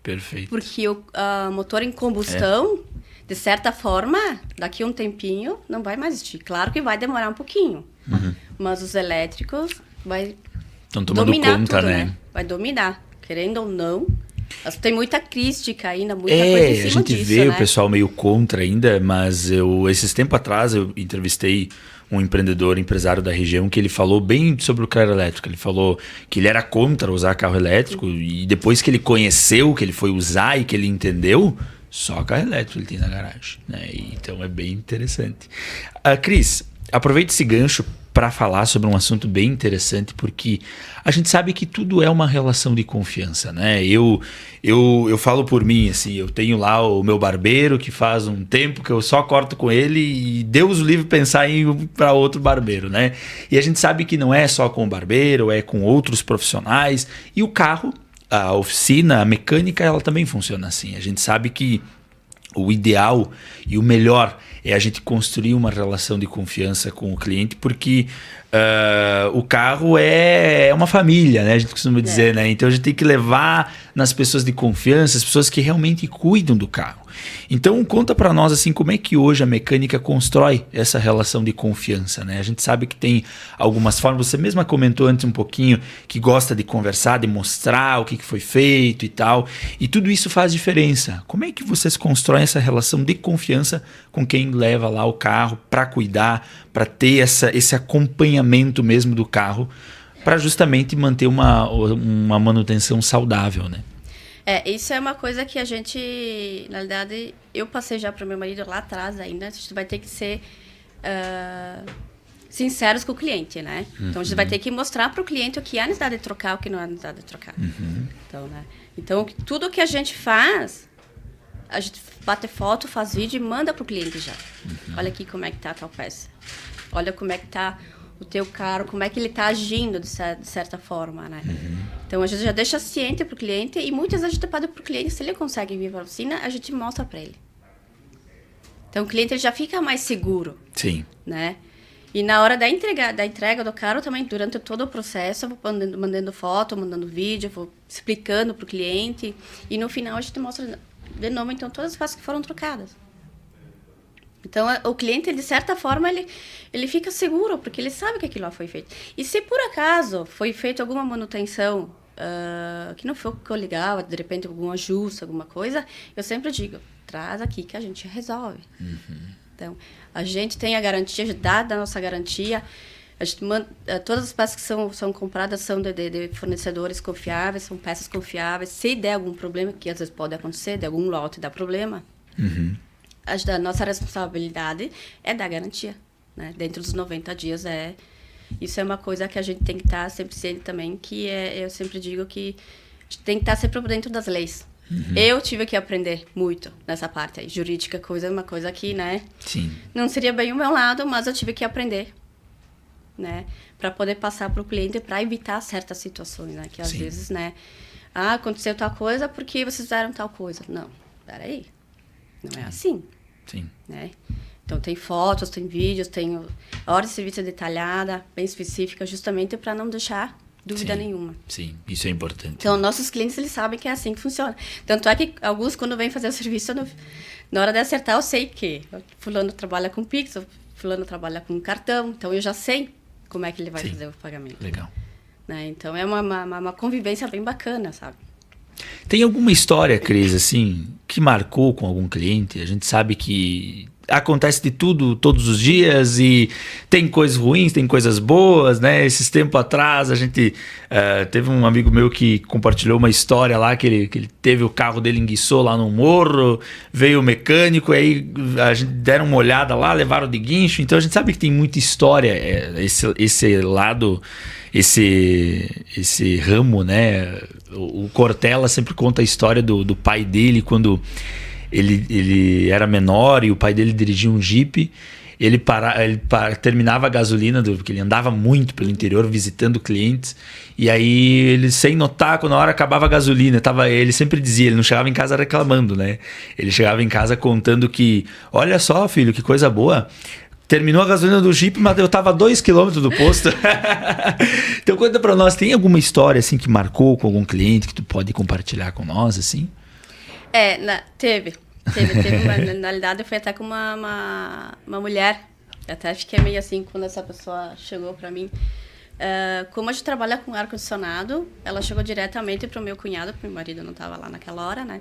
Perfeito. Porque o motor em combustão, de certa forma, daqui a um tempinho, não vai mais existir. Claro que vai demorar um pouquinho, mas os elétricos vai dominar tudo, né? Vai dominar, querendo ou não. Tem muita crítica ainda, muita coisa em cima disso, a gente vê, né? O pessoal meio contra ainda, mas esses tempos atrás eu entrevistei um empresário da região, que ele falou bem sobre o carro elétrico. Ele falou que ele era contra usar carro elétrico e depois que ele conheceu, que ele foi usar e que ele entendeu, só carro elétrico ele tem na garagem, né? Então é bem interessante. Cris, aproveite esse gancho para falar sobre um assunto bem interessante, porque a gente sabe que tudo é uma relação de confiança, né? Eu falo por mim, assim, eu tenho lá o meu barbeiro que faz um tempo que eu só corto com ele e Deus o livre pensar em ir para outro barbeiro, né? E a gente sabe que não é só com o barbeiro, é com outros profissionais. E o carro, a oficina, a mecânica, ela também funciona assim. A gente sabe que o ideal e o melhor é a gente construir uma relação de confiança com o cliente, porque o carro é uma família, né? A gente costuma dizer, né? Então a gente tem que levar nas pessoas de confiança, as pessoas que realmente cuidam do carro. Então conta para nós assim, como é que hoje a mecânica constrói essa relação de confiança, né? A gente sabe que tem algumas formas, você mesma comentou antes um pouquinho que gosta de conversar, de mostrar o que foi feito e tal, e tudo isso faz diferença. Como é que vocês constroem essa relação de confiança com quem leva lá o carro para cuidar, para ter esse acompanhamento mesmo do carro, para justamente manter uma manutenção saudável, né? Isso é uma coisa que a gente, na verdade, eu passei já para o meu marido lá atrás ainda, a gente vai ter que ser sinceros com o cliente, né? Então, a gente vai ter que mostrar para o cliente o que há necessidade de trocar, o que não há necessidade de trocar. Então, né? Então, tudo que a gente faz, a gente bate foto, faz vídeo e manda para o cliente já. Olha aqui como é que tá a tal peça. Olha como é que tá o teu carro, como é que ele está agindo de certa forma, né? Então, a gente já deixa ciente para o cliente e muitas vezes a gente pede para o cliente, se ele consegue vir para a oficina, a gente mostra para ele. Então, o cliente já fica mais seguro. Sim. Né? E na hora da entrega do carro também, durante todo o processo, eu vou mandando foto, mandando vídeo, vou explicando para o cliente e no final a gente mostra de novo, então, todas as peças que foram trocadas. Então, o cliente, de certa forma, ele fica seguro, porque ele sabe que aquilo lá foi feito. E se, por acaso, foi feita alguma manutenção que não ficou legal, de repente, algum ajuste, alguma coisa, eu sempre digo, traz aqui que a gente resolve. Então, a gente tem a garantia, a gente dá da nossa garantia, a gente todas as peças que são compradas são de fornecedores confiáveis, são peças confiáveis. Se der algum problema, que às vezes pode acontecer, de algum lote dar problema, a nossa responsabilidade é dar garantia, né? Dentro dos 90 dias isso é uma coisa que a gente tem que estar sempre ciente também, eu sempre digo que tem que estar sempre por dentro das leis. Eu tive que aprender muito nessa parte aí, jurídica, uma coisa que, né? Sim. Não seria bem o meu lado, mas eu tive que aprender, né? Para poder passar para o cliente, para evitar certas situações, né? Que às vezes, né? Aconteceu tal coisa porque vocês fizeram tal coisa. Não, peraí. Não é assim. Sim. Né? Então, tem fotos, tem vídeos, tem a ordem de serviço detalhada, bem específica, justamente para não deixar dúvida nenhuma. Sim, isso é importante. Então, nossos clientes, eles sabem que é assim que funciona. Tanto é que alguns, quando vêm fazer o serviço, na hora de acertar, eu sei que fulano trabalha com Pix, fulano trabalha com cartão, então eu já sei como é que ele vai fazer o pagamento. Legal. Né? Então, é uma convivência bem bacana, sabe? Tem alguma história, Cris, assim, que marcou com algum cliente? A gente sabe que acontece de tudo todos os dias e tem coisas ruins, tem coisas boas, né? Esses tempos atrás a gente teve um amigo meu que compartilhou uma história lá que ele teve o carro dele enguiçou lá no morro, veio o mecânico, aí a gente deram uma olhada lá, levaram de guincho. Então a gente sabe que tem muita história, esse lado, esse ramo, né? O Cortella sempre conta a história do pai dele quando ele era menor e o pai dele dirigia um Jeep. Ele terminava a gasolina, porque ele andava muito pelo interior visitando clientes. E aí ele, sem notar, quando a hora acabava a gasolina, ele sempre dizia, ele não chegava em casa reclamando, né? Ele chegava em casa contando que, olha só, filho, que coisa boa. Terminou a gasolina do Jeep, mas eu tava a 2 km do posto. Então conta pra nós, tem alguma história assim que marcou com algum cliente que tu pode compartilhar com nós, assim? Teve uma, na realidade eu fui até com uma mulher, eu até fiquei meio assim quando essa pessoa chegou pra mim. Como a gente trabalha com ar-condicionado, ela chegou diretamente pro meu cunhado, porque meu marido não tava lá naquela hora, né?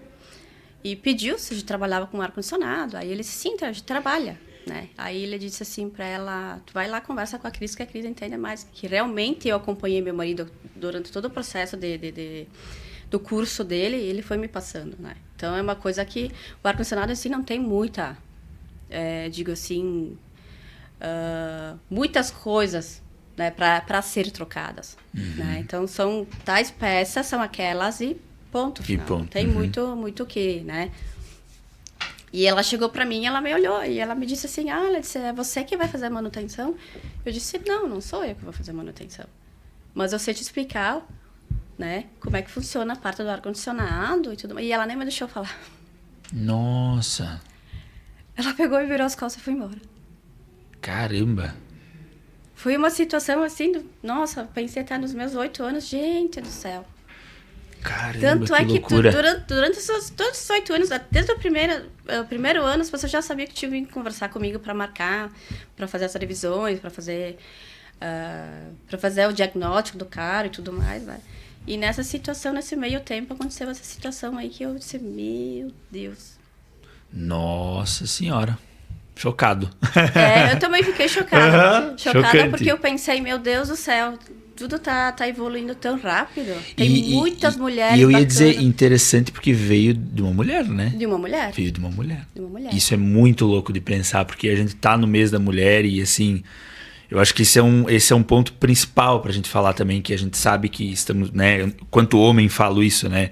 E pediu se a gente trabalhava com ar-condicionado. Aí ele disse, sim, a gente trabalha. Né? Aí ele disse assim para ela, tu vai lá, conversa com a Cris, que a Cris entende mais. Que realmente eu acompanhei meu marido durante todo o processo do curso dele, e ele foi me passando, né? Então é uma coisa que o ar-condicionado assim não tem muita, digo assim, muitas coisas, né, para ser trocadas. Né? Então são tais peças, são aquelas e ponto. Não tem muito o que, né? E ela chegou pra mim, ela me olhou e ela me disse assim, ela disse, é você que vai fazer a manutenção? Eu disse, não sou eu que vou fazer a manutenção. Mas eu sei te explicar, né, como é que funciona a parte do ar-condicionado e tudo mais. E ela nem me deixou falar. Nossa. Ela pegou e virou as costas e foi embora. Caramba. Foi uma situação assim, nossa, pensei até nos meus 8 anos, gente do céu. Caramba, tanto é que loucura. Durante todos esses 8 anos, desde o primeiro ano, as pessoas já sabiam que tinham que conversar comigo para marcar, para fazer as revisões, para fazer o diagnóstico do carro e tudo mais, né? E nessa situação, nesse meio tempo, aconteceu essa situação aí que eu disse, meu Deus. Nossa Senhora. Chocado. Eu também fiquei chocada. Chocada chocante. porque eu pensei, meu Deus do céu, tudo tá evoluindo tão rápido. Tem muitas mulheres. E eu ia bacanas. dizer interessante porque veio de uma mulher, né? De uma mulher. Veio de uma mulher. De uma mulher. Isso é muito louco de pensar, porque a gente tá no mês da mulher e assim, eu acho que esse é um ponto principal pra gente falar também, que a gente sabe que estamos, né? Quanto homem falo isso, né?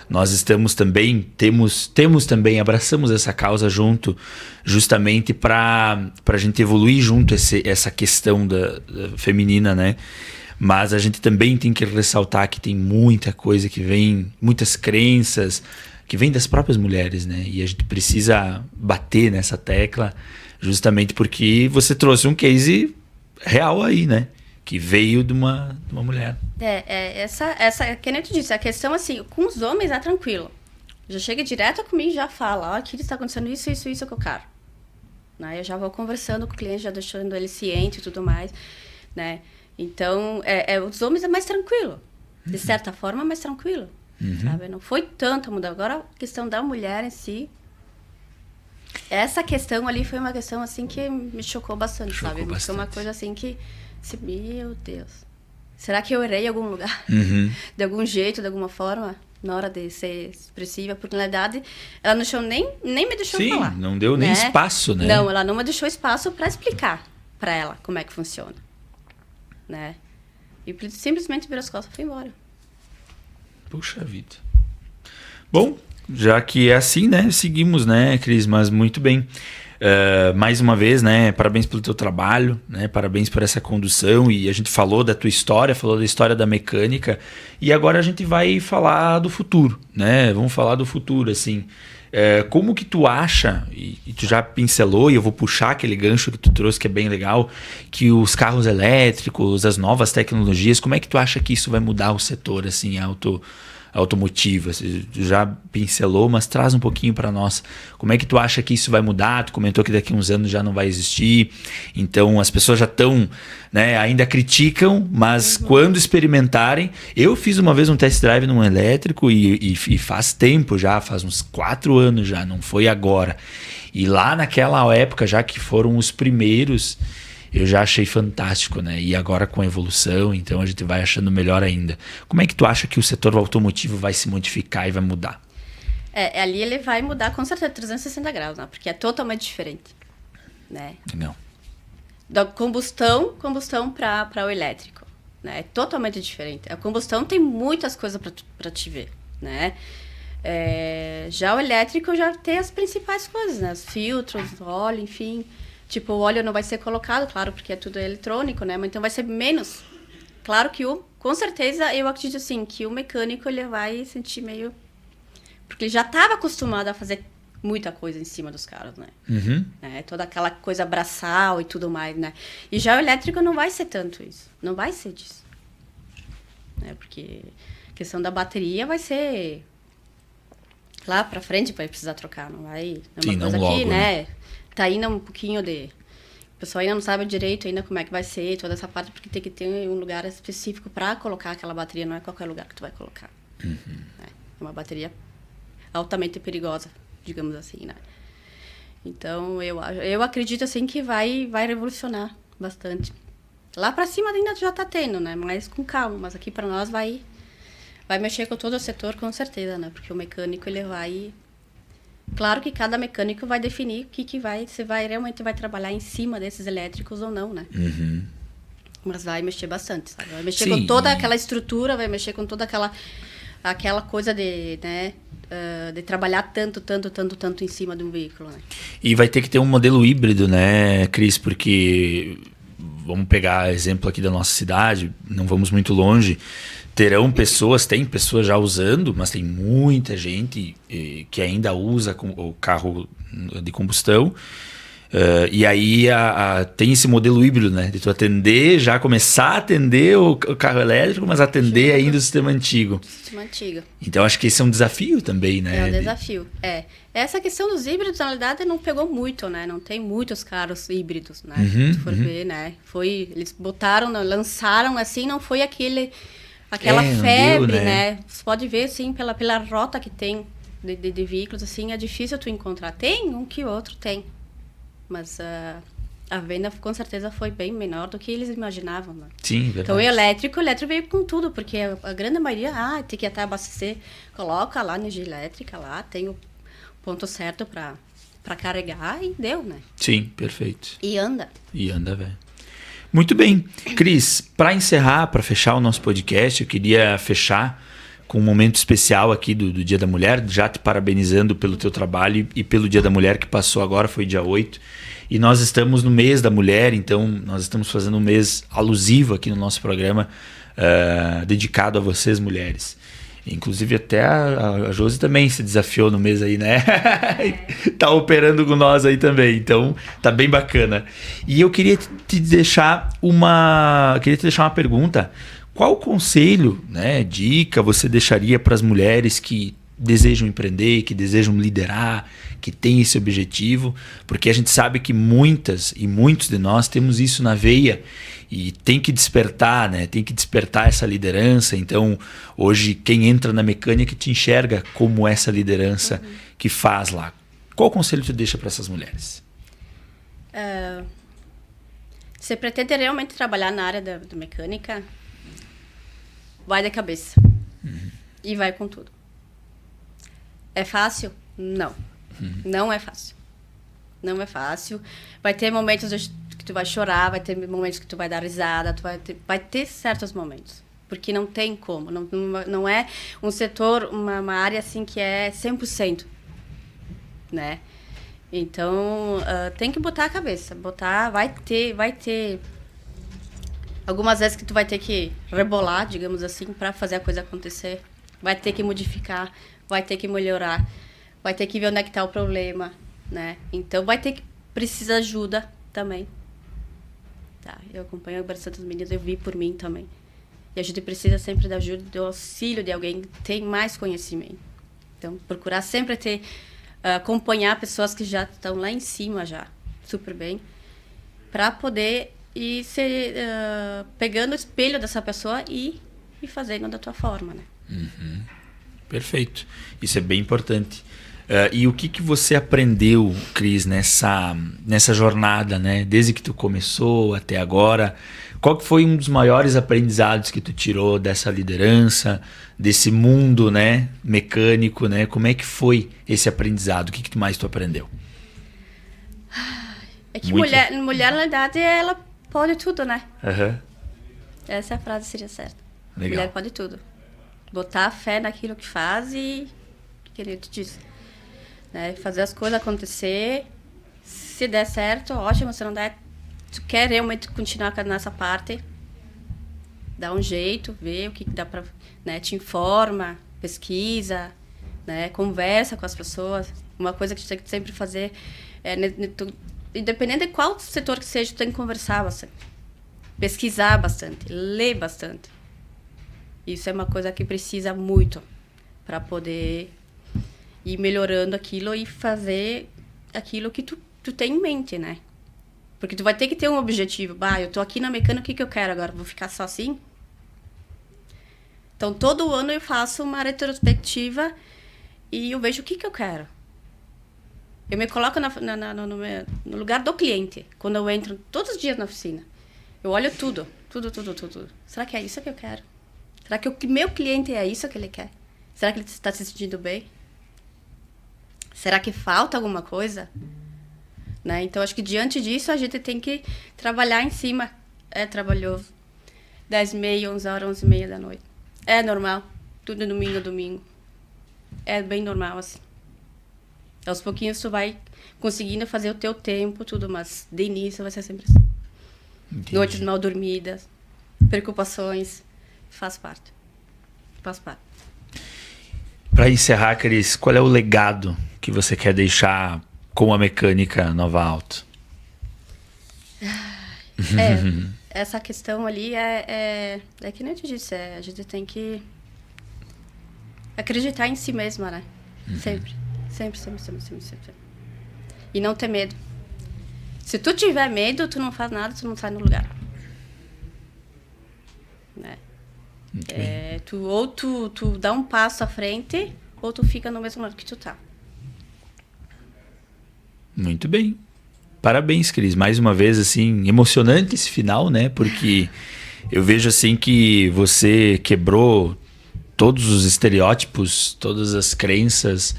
Nós estamos também, temos também, abraçamos essa causa junto, justamente pra gente evoluir junto essa questão da feminina, né? Mas a gente também tem que ressaltar que tem muita coisa que vem, muitas crenças que vêm das próprias mulheres, né? E a gente precisa bater nessa tecla, justamente porque você trouxe um case real aí, né? Que veio de uma mulher. Essa, que nem tu disse, a questão assim, com os homens é tranquilo. Já chega direto comigo e já fala, aqui está acontecendo isso com o carro. Né? Eu já vou conversando com o cliente, já deixando ele ciente e tudo mais, né? Então, os homens é mais tranquilo. De certa forma, é mais tranquilo. Sabe? Não foi tanta mudança. Agora, a questão da mulher em si, essa questão ali foi uma questão assim que me chocou bastante, sabe? Foi uma coisa assim que, meu Deus, será que eu errei em algum lugar? De algum jeito, de alguma forma? na hora de ser expressiva, porque na verdade ela não deixou nem me deixou falar. Sim, não deu nem espaço, né? Não, ela não me deixou espaço para explicar para ela como é que funciona, né? E simplesmente virou as costas e foi embora. Puxa vida. Bom, já que é assim, né? Seguimos, né, Cris? Mas muito bem. Mais uma vez, né? Parabéns pelo teu trabalho, né? Parabéns por essa condução. E a gente falou da tua história, falou da história da mecânica. E agora a gente vai falar do futuro, né? Vamos falar do futuro, assim. Como que tu acha, e tu já pincelou, e eu vou puxar aquele gancho que tu trouxe, que é bem legal, que os carros elétricos, as novas tecnologias, como é que tu acha que isso vai mudar o setor, assim, automotivo? Você já pincelou, mas traz um pouquinho para nós. Como é que tu acha que isso vai mudar? Tu comentou que daqui a uns anos já não vai existir. Então as pessoas já estão, né, ainda criticam, mas quando experimentarem... Eu fiz uma vez um test drive num elétrico e faz tempo já, faz uns 4 anos já, não foi agora. E lá naquela época, já que foram os primeiros... Eu já achei fantástico, né? E agora com a evolução, então a gente vai achando melhor ainda. Como é que tu acha que o setor automotivo vai se modificar e vai mudar? Ali ele vai mudar com certeza 360 graus, né? Porque é totalmente diferente, né? Não. Da combustão para o elétrico, né? É totalmente diferente. A combustão tem muitas coisas para te ver, né? Já o elétrico já tem as principais coisas, né? Os filtros, óleo, enfim... Tipo, o óleo não vai ser colocado, claro, porque é tudo eletrônico, né? Mas então vai ser menos. Claro que com certeza, eu acredito assim, que o mecânico ele vai sentir meio... Porque ele já estava acostumado a fazer muita coisa em cima dos carros, né? Uhum. Toda aquela coisa braçal e tudo mais, né? E já o elétrico não vai ser tanto isso. Não vai ser disso. Porque a questão da bateria vai ser... Lá pra frente vai precisar trocar, não vai... É uma coisa logo, aqui, né? Tá ainda um pouquinho de... O pessoal ainda não sabe direito ainda como é que vai ser toda essa parte, porque tem que ter um lugar específico para colocar aquela bateria, não é qualquer lugar que tu vai colocar. Uhum. É uma bateria altamente perigosa, digamos assim, né? Então, eu acredito, assim, que vai revolucionar bastante. Lá para cima ainda já tá tendo, né? Mas com calma, mas aqui para nós vai mexer com todo o setor, com certeza, né? Porque o mecânico, ele vai... Claro que cada mecânico vai definir o que vai, se realmente vai trabalhar em cima desses elétricos ou não, né? Uhum. Mas vai mexer bastante, sabe? Vai mexer com toda aquela estrutura, vai mexer com toda aquela coisa de, né, de trabalhar tanto em cima de um veículo, né? E vai ter que ter um modelo híbrido, né, Cris? Porque, vamos pegar exemplo aqui da nossa cidade, não vamos muito longe... Tem pessoas já usando, mas tem muita gente que ainda usa o carro de combustão. E aí tem esse modelo híbrido, né? De tu atender, já começar a atender o carro elétrico, mas atender ainda o sistema antigo. Então acho que esse é um desafio também, né? É um desafio, Essa questão dos híbridos, na realidade, não pegou muito, né? Não tem muitos carros híbridos, né? Se tu for ver, né? Eles lançaram assim, não foi aquela febre, deu, né? Você pode ver, assim, pela rota que tem de veículos, assim, é difícil tu encontrar. Tem um que outro, tem. Mas a venda, com certeza, foi bem menor do que eles imaginavam, né? Sim, verdade. Então, o elétrico veio com tudo, porque a grande maioria, tem que até abastecer, coloca lá energia elétrica, lá tem o ponto certo para carregar e deu, né? Sim, perfeito. E anda, velho. Muito bem. Cris, para encerrar, para fechar o nosso podcast, eu queria fechar com um momento especial aqui do Dia da Mulher, já te parabenizando pelo teu trabalho e pelo Dia da Mulher que passou agora, foi dia 8. E nós estamos no mês da mulher, então nós estamos fazendo um mês alusivo aqui no nosso programa, dedicado a vocês, mulheres. Inclusive até a Josi também se desafiou no mês aí, né? Tá operando com nós aí também, então tá bem bacana. E eu queria te deixar uma pergunta. Qual conselho, né, dica você deixaria para as mulheres que desejam empreender, que desejam liderar, que têm esse objetivo? Porque a gente sabe que muitas e muitos de nós temos isso na veia e tem que despertar, né? Tem que despertar essa liderança. Então, hoje, quem entra na mecânica te enxerga como essa liderança que faz lá. Qual conselho tu deixa para essas mulheres? Você pretende realmente trabalhar na área da mecânica? Vai da cabeça. E vai com tudo. É fácil? Não. Não é fácil. Não é fácil. Vai ter momentos que tu vai chorar, vai ter momentos que tu vai dar risada, vai ter certos momentos. Porque não tem como. Não é um setor, uma área assim que é 100%. Né? Então, tem que botar a cabeça. Vai ter algumas vezes que tu vai ter que rebolar, digamos assim, para fazer a coisa acontecer. Vai ter que modificar, vai ter que melhorar, vai ter que ver onde é que está o problema, né? Então, vai ter que precisar de ajuda também. Tá? Eu acompanho bastante as meninas, eu vi por mim também. E a gente precisa sempre da ajuda, do auxílio de alguém que tem mais conhecimento. Então, procurar sempre acompanhar pessoas que já estão lá em cima já, super bem, para poder ir pegando o espelho dessa pessoa e fazendo da tua forma, né? Perfeito. Isso é bem importante. E o que você aprendeu, Cris, nessa jornada, né? Desde que tu começou até agora? Qual que foi um dos maiores aprendizados que tu tirou dessa liderança, desse mundo, né, mecânico, né? Como é que foi esse aprendizado? O que mais tu aprendeu? É que mulher, na verdade, ela pode tudo, né? Uhum. Essa frase seria certa. Legal. Mulher pode tudo. Botar fé naquilo que faz e, que eu te disse, né? Fazer as coisas acontecer. Se der certo, ótimo. Se não der, tu quer realmente continuar nessa parte, dá um jeito, vê o que dá pra, né? Te informa, pesquisa, né? Conversa com as pessoas. Uma coisa que tu tem que sempre fazer é, independente de qual setor que seja, tu tem que conversar bastante, pesquisar bastante, ler bastante. Isso é uma coisa que precisa muito para poder ir melhorando aquilo e fazer aquilo que tu tem em mente, né? Porque tu vai ter que ter um objetivo. Eu tô aqui na mecânica, o que eu quero agora? Vou ficar só assim? Então, todo ano eu faço uma retrospectiva e eu vejo o que eu quero. Eu me coloco no lugar do cliente, quando eu entro todos os dias na oficina. Eu olho tudo. Será que é isso que eu quero? Será que o meu cliente é isso que ele quer? Será que ele está se sentindo bem? Será que falta alguma coisa? Né? Então, acho que diante disso, a gente tem que trabalhar em cima. Trabalhou 10h30, 11h, 11h30 da noite. É normal. Tudo domingo a domingo. É bem normal, assim. Aos pouquinhos, tu vai conseguindo fazer o teu tempo, tudo, mas de início vai ser sempre assim. Entendi. Noites mal dormidas, preocupações, faz parte. Para encerrar, Cris, qual é o legado que você quer deixar com a mecânica Nova Auto? Essa questão ali é que nem eu te disse, a gente tem que acreditar em si mesma, né? Sempre. E não ter medo. Se tu tiver medo, tu não faz nada, tu não sai no lugar. Né? Tu dá um passo à frente, ou tu fica no mesmo lado que tu tá. Muito bem. Parabéns, Cris. Mais uma vez, assim, emocionante esse final, né? Porque eu vejo, assim, que você quebrou todos os estereótipos, todas as crenças,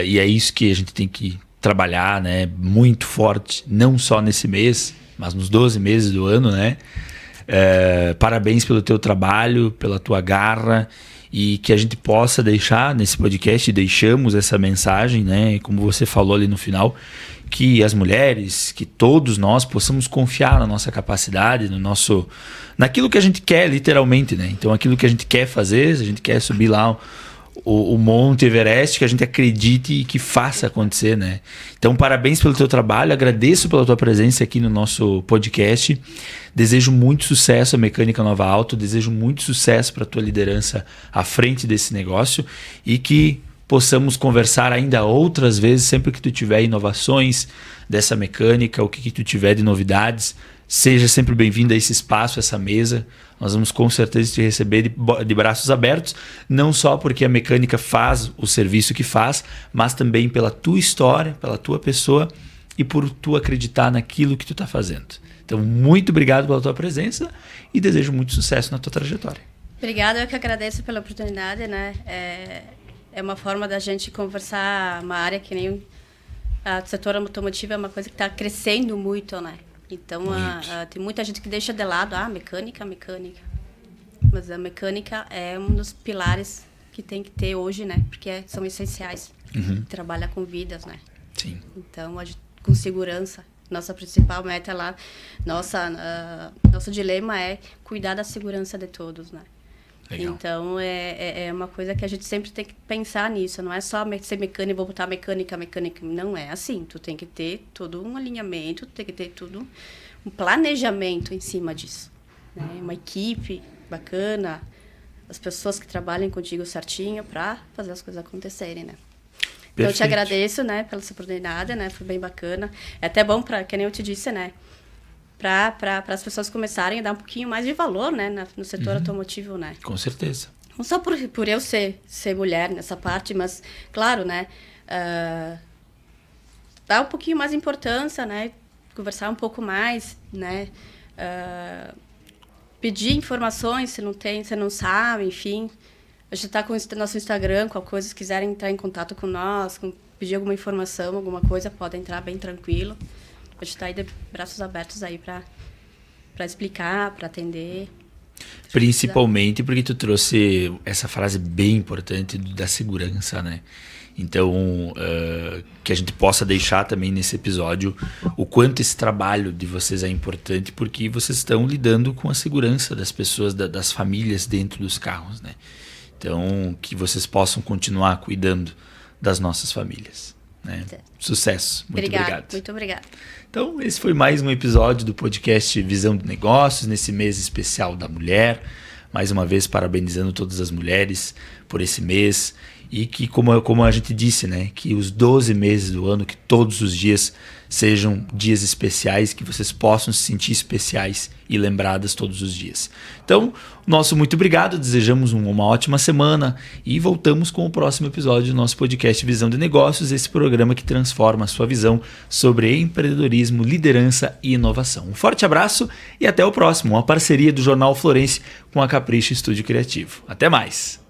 e é isso que a gente tem que trabalhar, né? Muito forte, não só nesse mês, mas nos 12 meses do ano, né? Parabéns pelo teu trabalho, pela tua garra, e que a gente possa deixar nesse podcast, deixamos essa mensagem, né? Como você falou ali no final, que as mulheres, que todos nós possamos confiar na nossa capacidade, naquilo que a gente quer, literalmente, né? Então, aquilo que a gente quer fazer, se a gente quer subir lá o Monte Everest, que a gente acredite e que faça acontecer, né? Então, parabéns pelo teu trabalho, agradeço pela tua presença aqui no nosso podcast, desejo muito sucesso à Mecânica Nova Auto, desejo muito sucesso para a tua liderança à frente desse negócio e que possamos conversar ainda outras vezes, sempre que tu tiver inovações dessa mecânica, o que tu tiver de novidades, seja sempre bem-vindo a esse espaço, a essa mesa. Nós vamos com certeza te receber de braços abertos, não só porque a mecânica faz o serviço que faz, mas também pela tua história, pela tua pessoa e por tu acreditar naquilo que tu está fazendo. Então, muito obrigado pela tua presença e desejo muito sucesso na tua trajetória. Obrigada, eu que agradeço pela oportunidade, né? é uma forma da gente conversar, uma área que nem o setor automotivo é uma coisa que está crescendo muito, né? Então, tem muita gente que deixa de lado, mecânica. Mas a mecânica é um dos pilares que tem que ter hoje, né? Porque são essenciais. Trabalha com vidas, né? Sim. Então, com segurança. Nossa principal meta lá, nosso dilema é cuidar da segurança de todos, né? Legal. Então, é uma coisa que a gente sempre tem que pensar nisso. Não é só ser mecânico e vou botar mecânica. Não é assim. Tu tem que ter todo um alinhamento, tem que ter tudo um planejamento em cima disso. Né? Uma equipe bacana, as pessoas que trabalham contigo certinho para fazer as coisas acontecerem, né? Então, eu te agradeço, né, pela sua oportunidade, né? Foi bem bacana. É até bom, que nem eu te disse, né? Para as pessoas começarem a dar um pouquinho mais de valor, né, no setor automotivo, né? Com certeza. Não só por eu ser mulher nessa parte, mas, claro, né, dar um pouquinho mais de importância, né, conversar um pouco mais, né, pedir informações se não sabe, enfim. A gente está com o nosso Instagram, qualquer coisa, se quiserem entrar em contato com nós, pedir alguma informação, alguma coisa, podem entrar bem tranquilo. A gente está aí de braços abertos aí para explicar, para atender. Principalmente porque tu trouxe essa frase bem importante da segurança, né? Então, que a gente possa deixar também nesse episódio o quanto esse trabalho de vocês é importante, porque vocês estão lidando com a segurança das pessoas, das famílias dentro dos carros, né? Então, que vocês possam continuar cuidando das nossas famílias, né? Sucesso. Muito obrigado. Muito obrigada. Então, esse foi mais um episódio do podcast Visão de Negócios, nesse mês especial da mulher. Mais uma vez, parabenizando todas as mulheres por esse mês. E que, como a gente disse, né, que os 12 meses do ano, que todos os dias sejam dias especiais, que vocês possam se sentir especiais e lembradas todos os dias. Então, nosso muito obrigado, desejamos uma ótima semana e voltamos com o próximo episódio do nosso podcast Visão de Negócios, esse programa que transforma a sua visão sobre empreendedorismo, liderança e inovação. Um forte abraço e até o próximo, uma parceria do Jornal Florense com a Capricho Estúdio Criativo. Até mais!